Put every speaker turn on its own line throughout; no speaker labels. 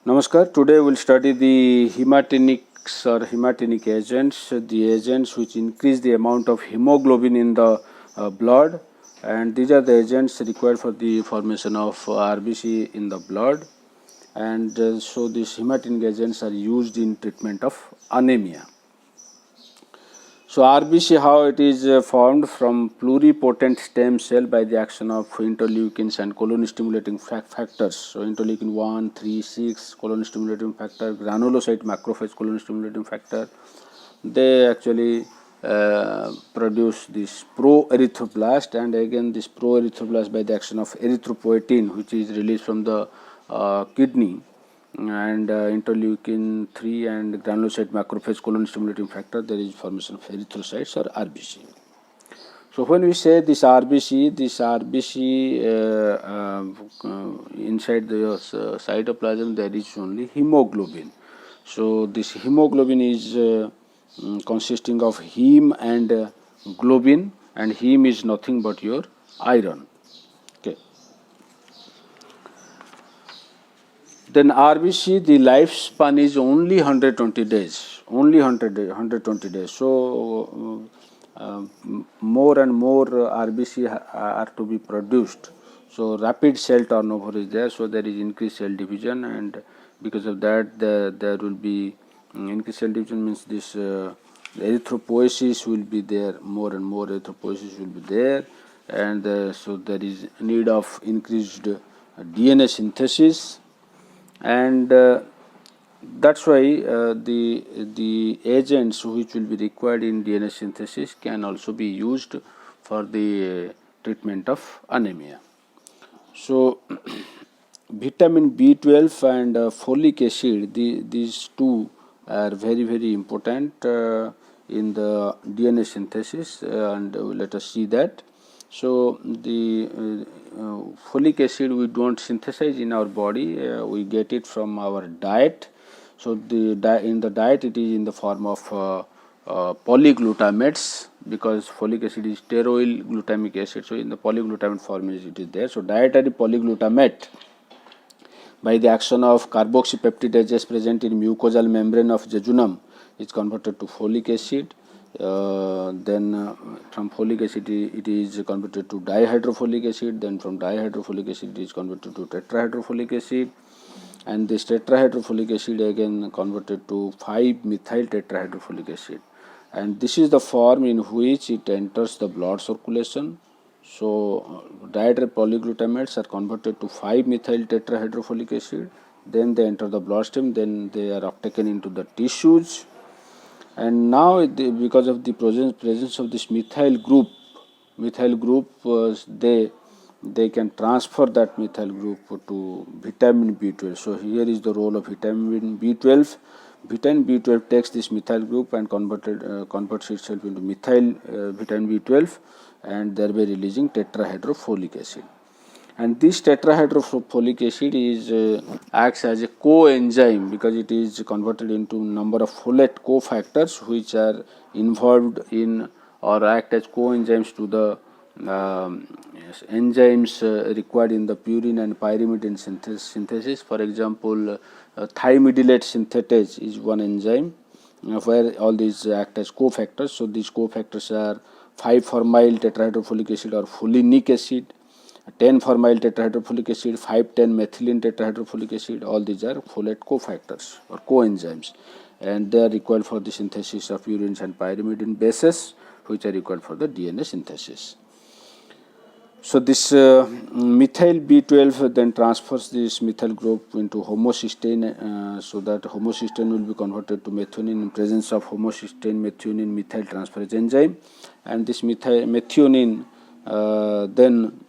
Namaskar. Today we will study the hematinics or hematinic agents, the agents which increase the amount of hemoglobin in the blood, and these are the agents required for the formation of RBC in the blood. And so these hematinic agents are used in treatment of anemia. So RBC, how it is formed from pluripotent stem cell by the action of interleukins and colon stimulating factors. So interleukin 1, 3, 6, colon stimulating factor, granulocyte macrophage colon stimulating factor. They actually produce this pro-erythroblast, and again this pro-erythroblast by the action of erythropoietin, which is released from the kidney, and interleukin 3 and granulocyte macrophage colon stimulating factor, there is formation of erythrocytes or RBC. So when we say this RBC inside the cytoplasm there is only hemoglobin. So this hemoglobin is consisting of heme and globin, and heme is nothing but your iron. Okay. Then RBC, the lifespan is only 120 days, only 120 days. So more and more RBC are to be produced. So rapid cell turnover is there, so there is increased cell division, and because of that there will be increased cell division, means this erythropoiesis will be there, more and more erythropoiesis will be there, and so there is need of increased DNA synthesis, and that's why the agents which will be required in DNA synthesis can also be used for the treatment of anemia. So vitamin B12 and folic acid, these two are very important in the DNA synthesis, and let us see that. So the folic acid we don't synthesize in our body, we get it from our diet. So in the diet it is in the form of polyglutamates, because folic acid is steroyl glutamic acid, so in the polyglutamate form it is there. So dietary polyglutamate by the action of carboxypeptidases present in mucosal membrane of jejunum is converted to folic acid. Then from folic acid it is converted to dihydrofolic acid, then from dihydrofolic acid it is converted to tetrahydrofolic acid, and this tetrahydrofolic acid again converted to 5-methyl tetrahydrofolic acid, and this is the form in which it enters the blood circulation. So dietary polyglutamates are converted to 5-methyl tetrahydrofolic acid, then they enter the bloodstream, then they are uptaken into the tissues, and now because of the presence of this methyl group, they can transfer that methyl group to vitamin B12. So here is the role of vitamin B12. Vitamin B12 takes this methyl group and converts itself into methyl vitamin B12, and thereby releasing tetrahydrofolic acid. And this tetrahydrofolic acid is acts as a coenzyme, because it is converted into number of folate cofactors which are involved in or act as coenzymes to the enzymes required in the purine and pyrimidine synthesis. For example, thiamidylate synthetase is one enzyme where all these act as cofactors. So these cofactors are 5-formyl tetrahydrofolic acid or folinic acid, 10-formyl tetrahydrofolic acid, 5,10-methylene tetrahydrofolic acid. All these are folate cofactors or coenzymes, and they are required for the synthesis of purines and pyrimidine bases, which are required for the DNA synthesis. So this methyl B12 then transfers this methyl group into homocysteine, so that homocysteine will be converted to methionine in presence of homocysteine methionine methyl transferase enzyme, and this methionine then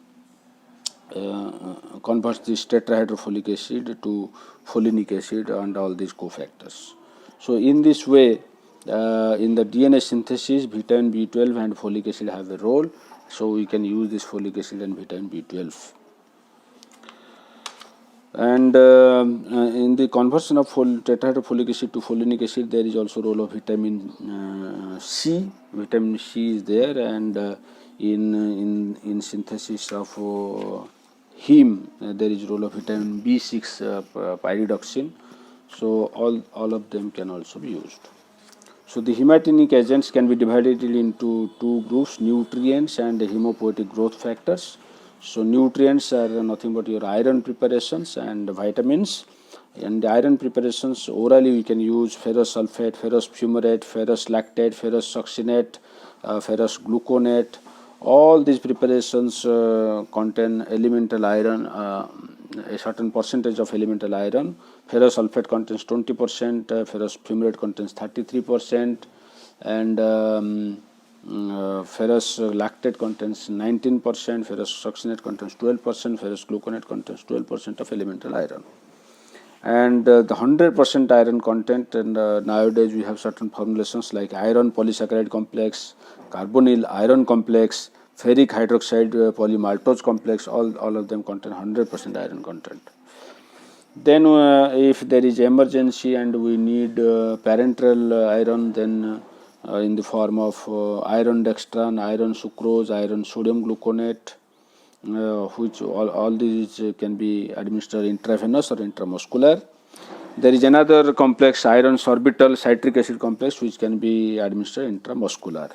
converts this tetrahydrofolic acid to folinic acid and all these cofactors. So in this way, in the DNA synthesis, vitamin B12 and folic acid have a role. So we can use this folic acid and vitamin B12. And in the conversion of tetrahydrofolic acid to folinic acid, there is also role of vitamin C. Vitamin C is there, and in synthesis of heme, there is role of vitamin B6 pyridoxine. So all of them can also be used. So the hematinic agents can be divided into two groups, nutrients and hemopoietic growth factors. So nutrients are nothing but your iron preparations and vitamins. And the iron preparations, orally we can use ferrous sulfate, ferrous fumarate, ferrous lactate, ferrous succinate, ferrous gluconate. All these preparations contain elemental iron, a certain percentage of elemental iron. Ferrous sulfate contains 20%, ferrous fumarate contains 33%, and ferrous lactate contains 19%, ferrous succinate contains 12%, ferrous gluconate contains 12% of elemental iron. And the 100% iron content, and nowadays we have certain formulations like iron polysaccharide complex, carbonyl iron complex, ferric hydroxide polymaltose complex, all of them contain 100% iron content. Then if there is emergency and we need parenteral iron, then in the form of iron dextran, iron sucrose, iron sodium gluconate, which all these can be administered intravenous or intramuscular. There is another complex, iron sorbitol citric acid complex, which can be administered intramuscular.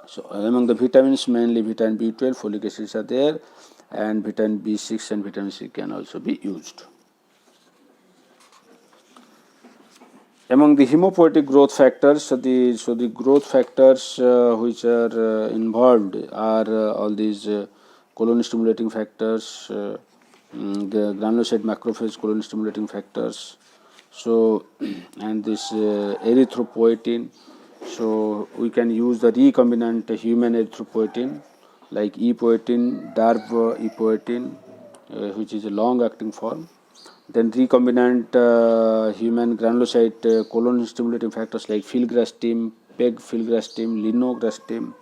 So among the vitamins, mainly vitamin B12, folic acids are there, and vitamin B6 and vitamin C can also be used. Among the hemopoietic growth factors, so the growth factors which are involved are all these colon stimulating factors, the granulocyte macrophage colon stimulating factors, so and this erythropoietin. So we can use the recombinant human erythropoietin like epoetin, DARV epoetin, which is a long-acting form. Then recombinant human granulocyte colon stimulating factors like filgrastim, pegfilgrastim, linograstim.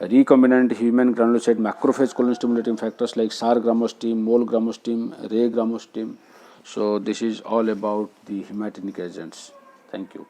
Recombinant human granulocyte macrophage colon stimulating factors like sargramostim, molgramostim, regramostim. So this is all about the hematinic agents. Thank you.